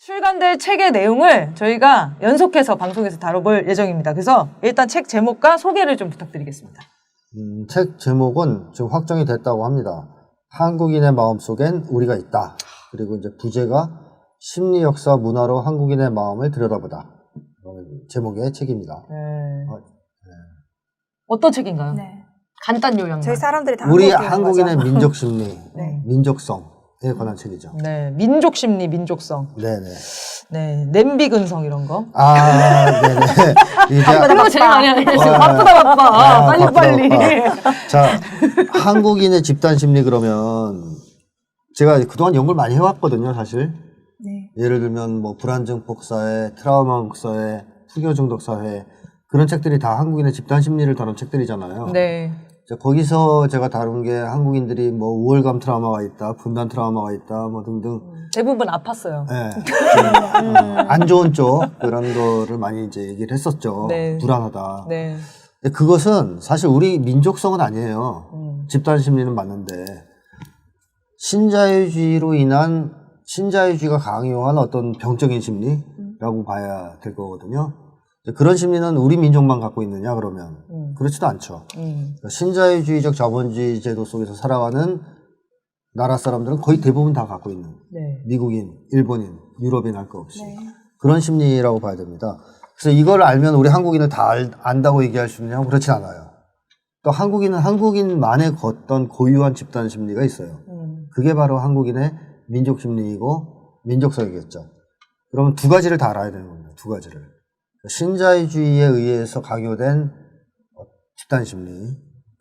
출간될 책의 내용을 저희가 연속해서 방송에서 다뤄볼 예정입니다. 그래서 일단 책 제목과 소개를 좀 부탁드리겠습니다. 책 제목은 지금 확정이 됐다고 합니다. 한국인의 마음속엔 우리가 있다. 그리고 이제 부제가 심리 역사 문화로 한국인의 마음을 들여다보다. 제목의 책입니다. 어떤 책인가요? 네. 간단 요약만. 저희 사람들이 다 우리 한국인의 민족 심리, 네. 민족성에 관한 책이죠. 네, 민족 심리, 민족성. 네네. 네, 냄비 근성 이런 거. 네네. 이제 그런 거 제일 많이 하네요. 바쁘다 바빠. 빨리빨리. 자, 한국인의 집단 심리 그러면 제가 그동안 연구를 많이 해왔거든요, 사실. 네. 예를 들면 뭐 불안증폭 사회, 트라우마 사회, 후교 중독 사회 그런 책들이 다 한국인의 집단 심리를 다룬 책들이잖아요. 네. 거기서 제가 다룬 게 한국인들이 뭐 우월감 트라우마가 있다, 분단 트라우마가 있다, 뭐 등등. 대부분 아팠어요. 네. 안 좋은 쪽 그런 거를 많이 이제 얘기를 했었죠. 네. 불안하다. 네. 근데 그것은 사실 우리 민족성은 아니에요. 집단 심리는 맞는데 신자유주의가 강요한 어떤 병적인 심리라고 봐야 될 거거든요. 그런 심리는 우리 민족만 갖고 있느냐 그러면 그렇지도 않죠. 그러니까 신자유주의적 자본주의 제도 속에서 살아가는 나라 사람들은 거의 대부분 다 갖고 있는 네. 미국인, 일본인, 유럽인 할 거 없이 그런 심리라고 봐야 됩니다. 그래서 이걸 알면 우리 한국인을 다 안다고 얘기할 수 있느냐? 그렇진 않아요. 또 한국인은 한국인만의 어떤 고유한 집단 심리가 있어요. 그게 바로 한국인의 민족 심리이고 민족성이겠죠. 그러면 두 가지를 다 알아야 되는 겁니다. 두 가지를. 신자유주의에 의해서 강요된 집단 심리,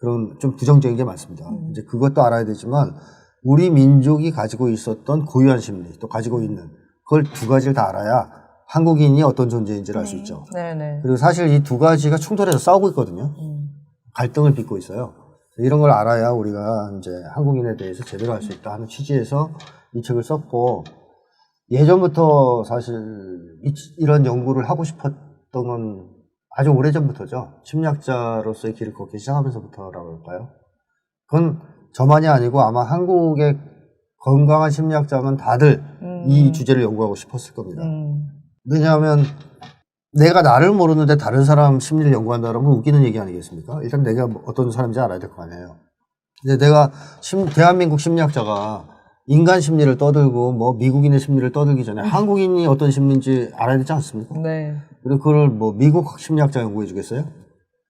그런 좀 부정적인 게 많습니다. 이제 그것도 알아야 되지만 우리 민족이 가지고 있었던 고유한 심리, 또 가지고 있는 그걸 두 가지를 다 알아야 한국인이 어떤 존재인지를 알 수 있죠. 네네. 그리고 사실 이 두 가지가 충돌해서 싸우고 있거든요. 갈등을 빚고 있어요. 이런 걸 알아야 우리가 이제 한국인에 대해서 제대로 알 수 있다 하는 취지에서 이 책을 썼고, 예전부터 사실 이런 연구를 하고 싶었던 건 아주 오래전부터죠. 심리학자로서의 길을 걷기 시작하면서부터라고 할까요? 그건 저만이 아니고 아마 한국의 건강한 심리학자면 다들 이 주제를 연구하고 싶었을 겁니다. 왜냐하면 내가 나를 모르는데 다른 사람 심리를 연구한다는 건 웃기는 얘기 아니겠습니까? 일단 내가 어떤 사람인지 알아야 될 거 아니에요. 근데 내가 대한민국 심리학자가 인간 심리를 떠들고 뭐 미국인의 심리를 떠들기 전에 한국인이 어떤 심리인지 알아야 되지 않습니까? 네. 그리고 그걸 뭐 미국 심리학자 연구해 주겠어요?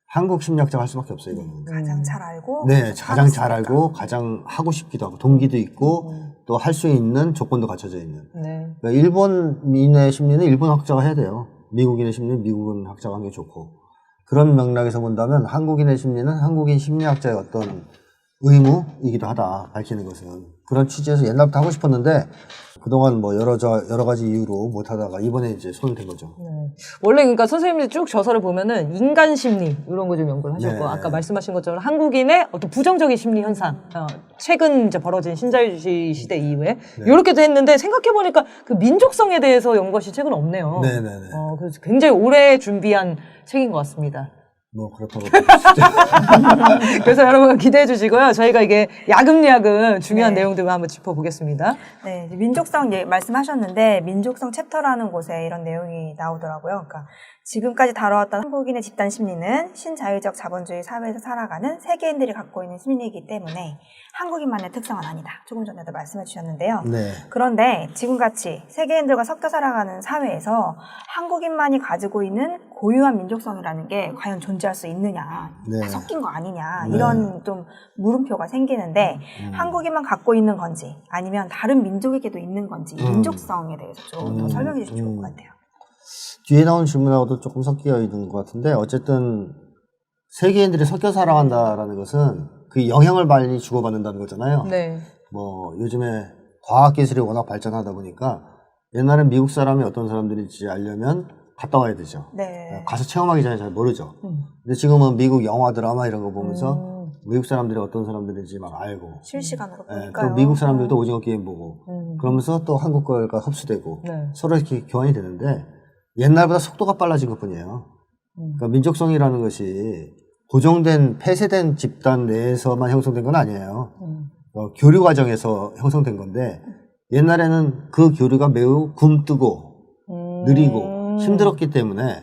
한국 심리학자가 할 수밖에 없어요, 이거는. 가장 잘 알고. 네, 가장 잘 알고 가장 하고 싶기도 하고 동기도 있고 또 할 수 있는 조건도 갖춰져 있는. 네. 그러니까 일본인의 심리는 일본 학자가 해야 돼요. 미국인의 심리는 미국은 학자가 하는 게 좋고. 그런 맥락에서 본다면 한국인의 심리는 한국인 심리학자의 어떤 의무이기도 하다, 밝히는 것은. 그런 취지에서 옛날부터 하고 싶었는데 그동안 뭐 여러 가지 이유로 못 하다가 이번에 이제 손을 댄 거죠. 네. 원래 그러니까 선생님이 쭉 저서를 보면은 인간 심리 이런 거 좀 연구를 하셨고, 네. 아까 말씀하신 것처럼 한국인의 어떤 부정적인 심리 현상, 최근 이제 벌어진 신자유주의 시대 이후에 이렇게도 했는데, 생각해 보니까 그 민족성에 대해서 연구하신 책은 없네요. 네네네. 그래서 굉장히 오래 준비한 책인 것 같습니다. 뭐 그렇다고 보시죠. 그래서 여러분 기대해 주시고요. 저희가 이게 야금야금 중요한 네. 내용들만 한번 짚어보겠습니다. 네, 이제 민족성 말씀하셨는데 민족성 챕터라는 곳에 이런 내용이 나오더라고요. 그러니까 지금까지 다뤄왔던 한국인의 집단 심리는 신자유적 자본주의 사회에서 살아가는 세계인들이 갖고 있는 심리이기 때문에 한국인만의 특성은 아니다. 조금 전에도 말씀해 주셨는데요. 네. 그런데 지금같이 세계인들과 섞여 살아가는 사회에서 한국인만이 가지고 있는 고유한 민족성이라는 게 과연 존재할 수 있느냐, 네. 다 섞인 거 아니냐, 네. 이런 좀 물음표가 생기는데 한국인만 갖고 있는 건지 아니면 다른 민족에게도 있는 건지 민족성에 대해서 좀 더 설명해 주시면 좋을 것 같아요. 뒤에 나온 질문하고도 조금 섞여 있는 것 같은데, 어쨌든 세계인들이 섞여 살아간다라는 것은 그 영향을 많이 주고받는다는 거잖아요. 네. 뭐 요즘에 과학기술이 워낙 발전하다 보니까 옛날엔 미국 사람이 어떤 사람들인지 알려면 갔다 와야 되죠. 네. 가서 체험하기 전에 잘 모르죠. 근데 지금은 미국 영화 드라마 이런 거 보면서 미국 사람들이 어떤 사람들인지 막 알고, 실시간으로 보니까요. 또 미국 사람들도 오징어 게임 보고 그러면서 또 한국 거가 흡수되고 네. 서로 이렇게 교환이 되는데 옛날보다 속도가 빨라진 것 뿐이에요. 그러니까 민족성이라는 것이 고정된 폐쇄된 집단 내에서만 형성된 건 아니에요. 교류 과정에서 형성된 건데 옛날에는 그 교류가 매우 굼뜨고 느리고 힘들었기 때문에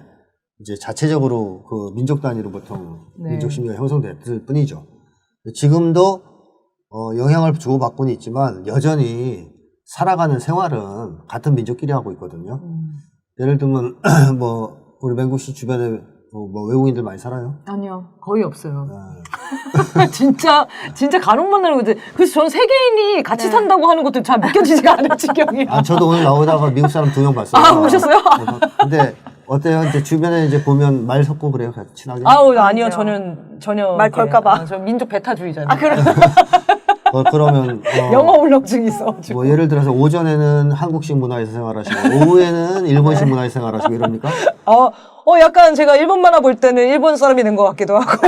이제 자체적으로 그 민족 단위로 보통 네. 민족 심리가 형성됐을 뿐이죠. 지금도 영향을 주고받고는 있지만 여전히 살아가는 생활은 같은 민족끼리 하고 있거든요. 예를 들면 뭐 우리 맹국 씨 주변에 뭐 외국인들 많이 살아요? 아니요, 거의 없어요. 진짜 간혹 만나는 거지. 그래서 전 세계인이 같이 산다고 하는 것도 잘 믿겨지지가 않을 지경이야. 아, 저도 오늘 나오다가 미국 사람 2명 봤어요. 아, 보셨어요? 근데 어때요? 이제 주변에 이제 보면 말 섞고 그래요? 같이 친하게? 아니요, 전혀 말 이렇게, 걸까봐. 저 민족 배타주의자예요. 그러면 영어 울렁증이 있어가지고. 뭐 예를 들어서 오전에는 한국식 문화에서 생활하시고 오후에는 일본식 문화에서 생활하시고 이럽니까? 약간 제가 일본 만화 볼 때는 일본 사람이 된 것 같기도 하고.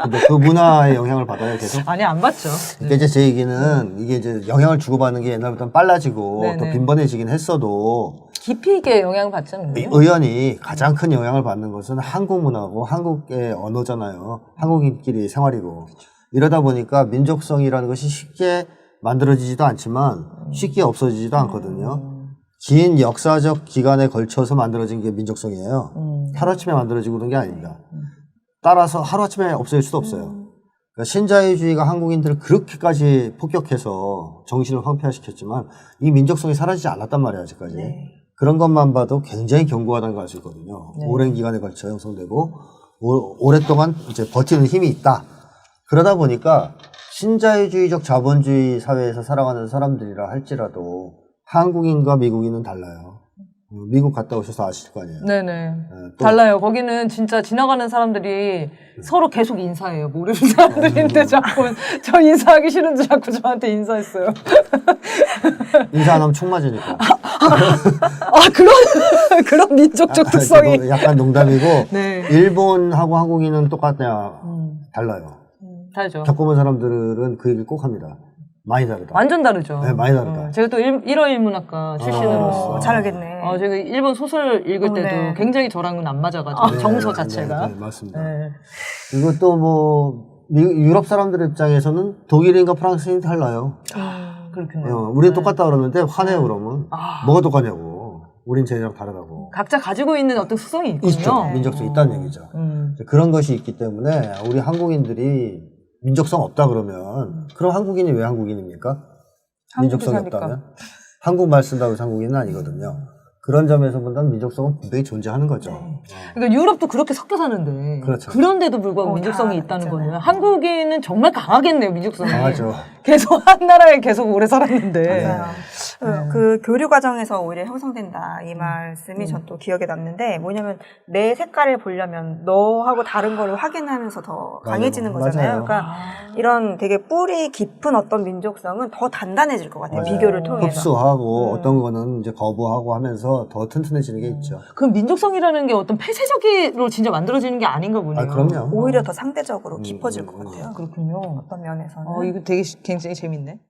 근데 그 문화의 영향을 받아요, 계속? 아니, 안 받죠. 그러니까 이제 제 얘기는 이게 이제 영향을 주고받는 게 옛날보다는 빨라지고 네네. 더 빈번해지긴 했어도 깊이 있게 영향을 받지 않나요? 의연히 가장 큰 영향을 받는 것은 한국 문화고 한국의 언어잖아요. 한국인끼리 생활이고. 이러다 보니까 민족성이라는 것이 쉽게 만들어지지도 않지만 쉽게 없어지지도 않거든요. 긴 역사적 기간에 걸쳐서 만들어진 게 민족성이에요. 하루아침에 만들어지고 그런 게 아닙니다. 따라서 하루아침에 없어질 수도 없어요. 그러니까 신자유주의가 한국인들을 그렇게까지 폭격해서 정신을 황폐화시켰지만 이 민족성이 사라지지 않았단 말이에요, 아직까지. 네. 그런 것만 봐도 굉장히 견고하다는 걸 알 수 있거든요. 네. 오랜 기간에 걸쳐 형성되고 오랫동안 이제 버티는 힘이 있다. 그러다 보니까 신자유주의적 자본주의 사회에서 살아가는 사람들이라 할지라도 한국인과 미국인은 달라요. 미국 갔다 오셔서 아실 거 아니에요. 네네. 또 달라요. 거기는 진짜 지나가는 사람들이 서로 계속 인사해요. 모르는 사람들인데 자꾸 저 인사하기 싫은데 자꾸 저한테 인사했어요. 인사 안 하면 총 맞으니까. 그런 민족적 특성이. 그거 약간 농담이고 네. 일본하고 한국인은 똑같냐? 달라요. 다르죠. 겪어본 사람들은 그 얘기 꼭 합니다. 많이 다르다. 완전 다르죠. 네, 많이 다르다. 제가 또 일어일문학과 출신으로서. 잘 알겠네. 제가 일본 소설 읽을 때도 네. 굉장히 저랑은 안 맞아가지고 네, 정서 네, 자체가. 네, 맞습니다. 네. 이것도 뭐 유럽 사람들 입장에서는 독일인과 프랑스인이 달라요. 그렇군요. 우리는 똑같다 그러는데 화내요 그러면. 아. 뭐가 똑같냐고. 우린 쟤네랑 다르다고. 각자 가지고 있는 어떤 특성이 있군요. 있죠. 민족성이 있다는 얘기죠. 그런 것이 있기 때문에 우리 한국인들이 민족성 없다 그러면 그럼 한국인이 왜 한국인입니까? 민족성이 사니까. 없다면? 한국말 쓴다고 해서 한국인은 아니거든요. 그런 점에서 본다면 민족성은 분명히 존재하는 거죠. 그러니까 유럽도 그렇게 섞여 사는데 그렇죠. 그런데도 불구하고 다 민족성이 있다는 있잖아요. 거예요. 한국인은 정말 강하겠네요, 민족성이. 강하죠. 계속 한 나라에 계속 오래 살았는데. 맞아요. 그 교류 과정에서 오히려 형성된다 이 말씀이 전 또 기억에 남는데 뭐냐면 내 색깔을 보려면 너하고 다른 거를 확인하면서 더 강해지는 맞아요. 거잖아요. 그러니까 이런 되게 뿌리 깊은 어떤 민족성은 더 단단해질 것 같아요. 맞아요. 비교를 통해서. 흡수하고 어떤 거는 이제 거부하고 하면서 더 튼튼해지는 게 있죠. 그럼 민족성이라는 게 어떤 폐쇄적으로 진짜 만들어지는 게 아닌가 보네요. 그럼요. 오히려 더 상대적으로 깊어질 것 같아요. 그렇군요. 어떤 면에서는. 이거 되게 굉장히 재밌네.